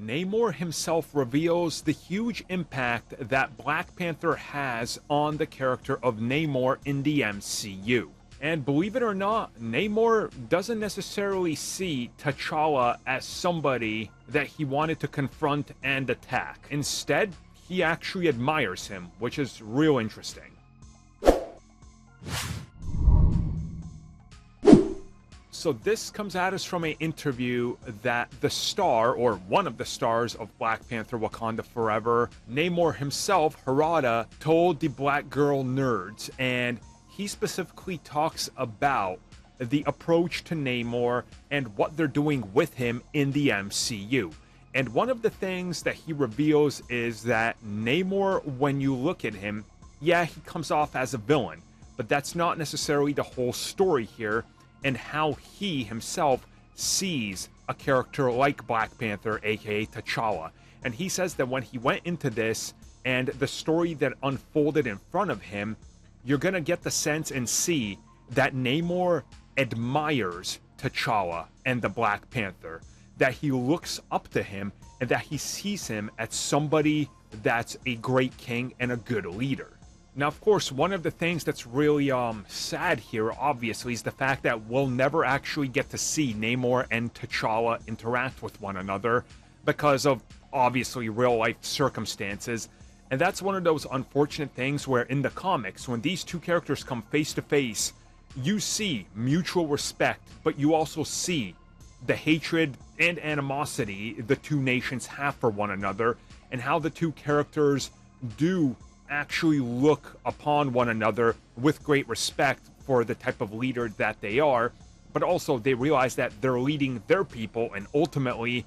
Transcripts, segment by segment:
Namor himself reveals the huge impact that Black Panther has on the character of Namor in the MCU. And believe it or not, Namor doesn't necessarily see T'Challa as somebody that he wanted to confront and attack. Instead, he actually admires him, which is real interesting. So this comes at us from an interview that the star, or one of the stars of Black Panther Wakanda Forever, Namor himself, Harada, told the Black Girl nerds, and he specifically talks about the approach to Namor and what they're doing with him in the MCU. And one of the things that he reveals is that Namor, when you look at him, yeah, he comes off as a villain, but that's not necessarily the whole story here, and how he himself sees a character like Black Panther, aka T'Challa. And he says that when he went into this and the story that unfolded in front of him, you're gonna get the sense and see that Namor admires T'Challa and the Black Panther, that he looks up to him and that he sees him as somebody that's a great king and a good leader. Now, of course, one of the things that's really sad here, obviously, is the fact that we'll never actually get to see Namor and T'Challa interact with one another because of, obviously, real-life circumstances. And that's one of those unfortunate things where in the comics, when these two characters come face-to-face, you see mutual respect, but you also see the hatred and animosity the two nations have for one another, and how the two characters do actually look upon one another with great respect for the type of leader that they are, but also they realize that they're leading their people and ultimately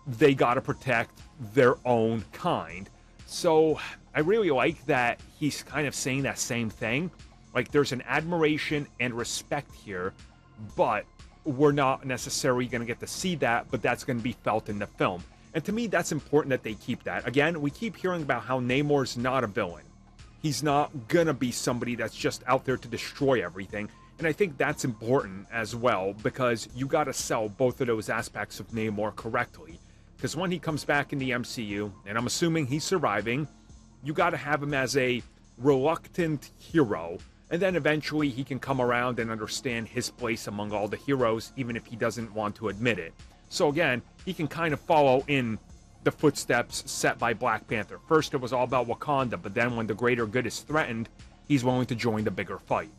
they gotta protect their own kind. So I really like that he's kind of saying that same thing. Like, there's an admiration and respect here, but we're not necessarily going to get to see that, but that's going to be felt in the film. And to me, that's important that they keep that. Again, we keep hearing about how Namor's not a villain. He's not gonna be somebody that's just out there to destroy everything. And I think that's important as well, because you gotta sell both of those aspects of Namor correctly. Because when he comes back in the MCU, and I'm assuming he's surviving, you gotta have him as a reluctant hero. And then eventually he can come around and understand his place among all the heroes, even if he doesn't want to admit it. So again, he can kind of follow in the footsteps set by Black Panther. First, it was all about Wakanda, but then when the greater good is threatened, he's willing to join the bigger fight.